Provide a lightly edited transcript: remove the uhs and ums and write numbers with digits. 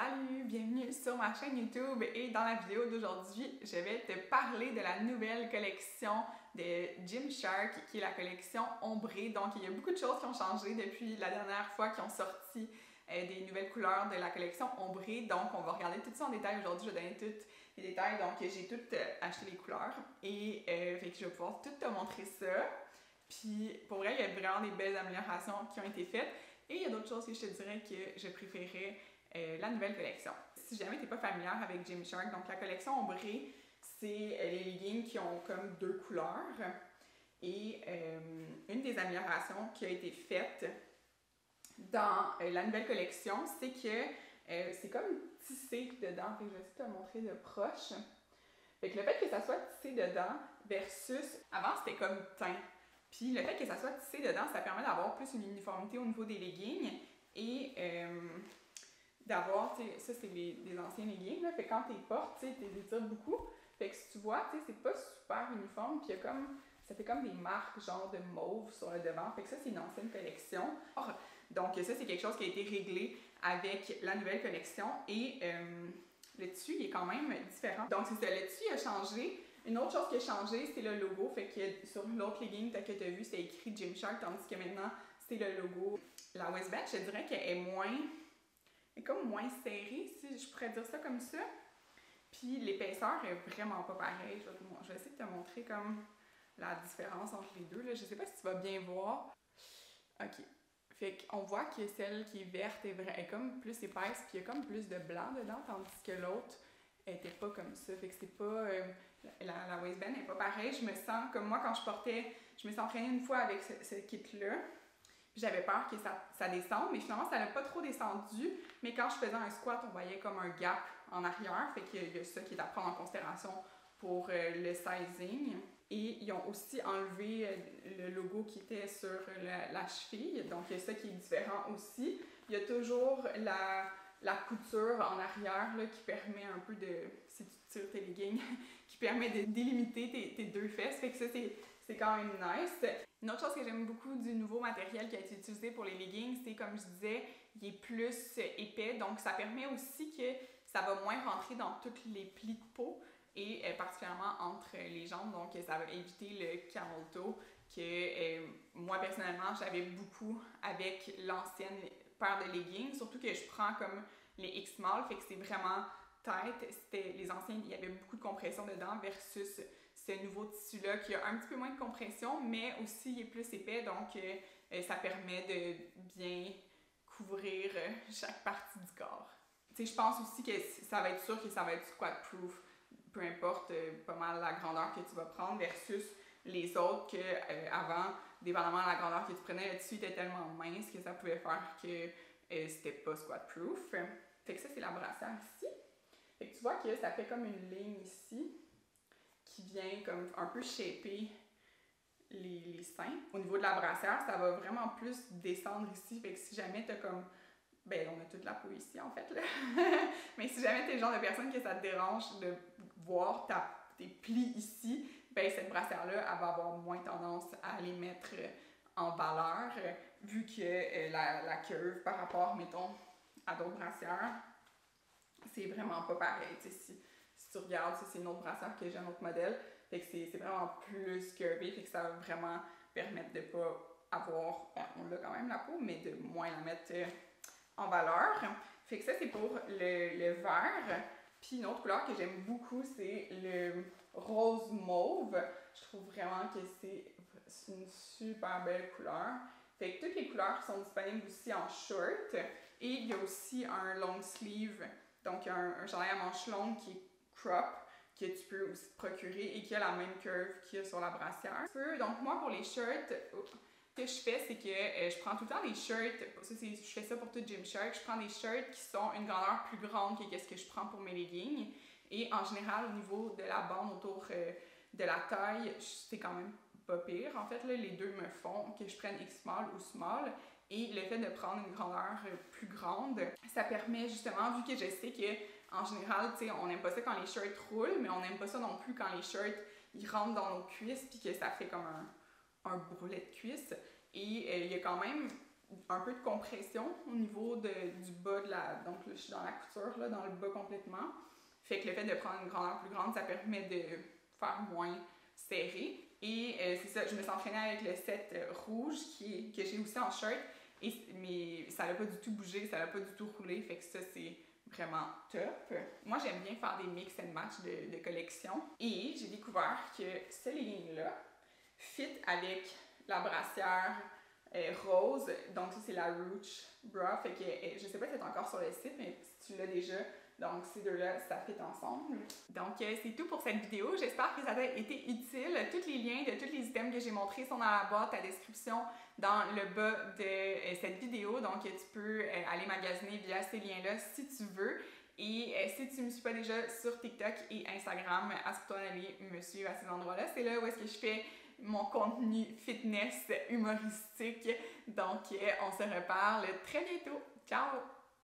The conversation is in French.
Salut, bienvenue sur ma chaîne YouTube et dans la vidéo d'aujourd'hui, je vais te parler de la nouvelle collection de Gymshark qui est la collection ombrée. Donc il y a beaucoup de choses qui ont changé depuis la dernière fois qu'ils ont sorti des nouvelles couleurs de la collection ombrée. Donc on va regarder tout ça en détail aujourd'hui, je vais donner tous les détails. Donc j'ai tout acheté les couleurs et fait que je vais pouvoir tout te montrer ça. Puis pour vrai, il y a vraiment des belles améliorations qui ont été faites. Et il y a d'autres choses que je te dirais que je préférais la nouvelle collection. Si jamais tu n'es pas familière avec Gymshark, donc la collection ombrée, c'est les leggings qui ont comme deux couleurs. Et une des améliorations qui a été faite dans la nouvelle collection, c'est que c'est comme tissé dedans. Fait que je vais essayer de te montrer de proche. Fait que le fait que ça soit tissé dedans versus avant c'était comme teint. Puis le fait que ça soit tissé dedans, ça permet d'avoir plus une uniformité au niveau des leggings et d'avoir, tu sais, ça c'est des anciens leggings, là, fait que quand tu les portes, tu sais, tu les étires beaucoup. Fait que si tu vois, tu sais, c'est pas super uniforme, puis il y a comme, ça fait comme des marques genre de mauve sur le devant. Fait que ça c'est une ancienne collection. Donc ça c'est quelque chose qui a été réglé avec la nouvelle collection et le tissu il est quand même différent. Donc c'est ça, le tissu a changé. Une autre chose qui a changé, c'est le logo. Fait que sur l'autre legging que tu as vu, c'était écrit Gymshark, tandis que maintenant, c'est le logo. La waistband, je dirais qu'elle est comme moins serrée, si je pourrais dire ça comme ça. Puis l'épaisseur est vraiment pas pareille. Je vais essayer de te montrer comme la différence entre les deux. Là. Je sais pas si tu vas bien voir. OK. Fait qu'on voit que celle qui est verte est comme plus épaisse, puis il y a comme plus de blanc dedans, tandis que l'autre était pas comme ça. Fait que c'est pas... la waistband n'est pas pareille. Je me sens comme moi quand je portais... Je me suis entraînée une fois avec ce kit-là. J'avais peur que ça descende, mais finalement, ça n'a pas trop descendu. Mais quand je faisais un squat, on voyait comme un gap en arrière. Fait qu'il y a ça qui est à prendre en considération pour le sizing. Et ils ont aussi enlevé le logo qui était sur la cheville. Donc, il y a ça qui est différent aussi. Il y a toujours la couture en arrière là, qui permet un peu de, si tu tires tes leggings, qui permet de délimiter tes deux fesses. Fait que ça, c'est quand même nice. Une autre chose que j'aime beaucoup du nouveau matériel qui a été utilisé pour les leggings, c'est comme je disais, il est plus épais. Donc ça permet aussi que ça va moins rentrer dans tous les plis de peau et particulièrement entre les jambes. Donc ça va éviter le camel toe que moi personnellement j'avais beaucoup avec l'ancienne paire de leggings, surtout que je prends comme les X-Small, fait que c'est vraiment tight. C'était les anciens, il y avait beaucoup de compression dedans versus ce nouveau tissu-là qui a un petit peu moins de compression, mais aussi il est plus épais, donc ça permet de bien couvrir chaque partie du corps. Tu sais, je pense aussi que ça va être sûr que ça va être squat-proof, peu importe pas mal la grandeur que tu vas prendre versus les autres que avant, dépendamment de la grandeur que tu prenais, le tissu était tellement mince que ça pouvait faire que c'était pas squat-proof. Fait que ça, c'est la brassière ici. Fait que tu vois que ça fait comme une ligne ici qui vient comme un peu shaper les seins. Au niveau de la brassière, ça va vraiment plus descendre ici. Fait que si jamais t'as comme... Ben, on a toute la peau ici, en fait, là. Mais si jamais t'es le genre de personne que ça te dérange de voir tes plis ici, ben cette brassière-là, elle va avoir moins tendance à les mettre en valeur, vu que la curve par rapport, mettons, à d'autres brassières, c'est vraiment pas pareil. Si tu regardes, c'est une autre brassière que j'ai, un autre modèle, fait que c'est vraiment plus curvé, fait que ça va vraiment permettre de pas avoir, on a quand même la peau, mais de moins la mettre en valeur. Fait que ça, c'est pour le vert. Puis une autre couleur que j'aime beaucoup, c'est le rose mauve. Je trouve vraiment que c'est une super belle couleur. Fait que toutes les couleurs sont disponibles aussi en short. Et il y a aussi un long sleeve, donc un chandail à manches longues qui est crop, que tu peux aussi te procurer et qui a la même curve qu'il y a sur la brassière. Donc moi, pour les shirts, ce que je fais, c'est que je prends tout le temps des shirts, je fais ça pour tout Gymshark, je prends des shirts qui sont une grandeur plus grande que ce que je prends pour mes leggings. Et en général, au niveau de la bande autour de la taille, c'est quand même pas pire. En fait, là, les deux me font que je prenne X-Small ou Small. Et le fait de prendre une grandeur plus grande, ça permet justement, vu que je sais que en général, tu sais, on n'aime pas ça quand les shirts roulent, mais on n'aime pas ça non plus quand les shirts ils rentrent dans nos cuisses puis que ça fait comme un bourrelet de cuisse. Et il y a quand même un peu de compression au niveau du bas de la... Donc là, je suis dans la couture, là, dans le bas complètement. Fait que le fait de prendre une grandeur plus grande, ça permet de faire moins serré. Et c'est ça, je me suis entraînée avec le set rouge que j'ai aussi en shirt. Mais ça n'a pas du tout bougé, ça n'a pas du tout roulé. Fait que ça, c'est vraiment top. Moi, j'aime bien faire des mix and match de collection. Et j'ai découvert que ce legging-là fit avec la brassière rose. Donc ça, c'est la Rooch Bra. Fait que je sais pas si c'est encore sur le site, mais si tu l'as déjà, donc ces deux-là, ça fit ensemble. Donc c'est tout pour cette vidéo. J'espère que ça t'a été utile. Tous les liens de tous les items que j'ai montrés sont dans la boîte à description dans le bas de cette vidéo. Donc tu peux aller magasiner via ces liens-là si tu veux. Et si tu ne me suis pas déjà sur TikTok et Instagram, assure-toi d'aller me suivre à ces endroits-là. C'est là où est-ce que je fais mon contenu fitness humoristique. Donc, on se reparle très bientôt. Ciao!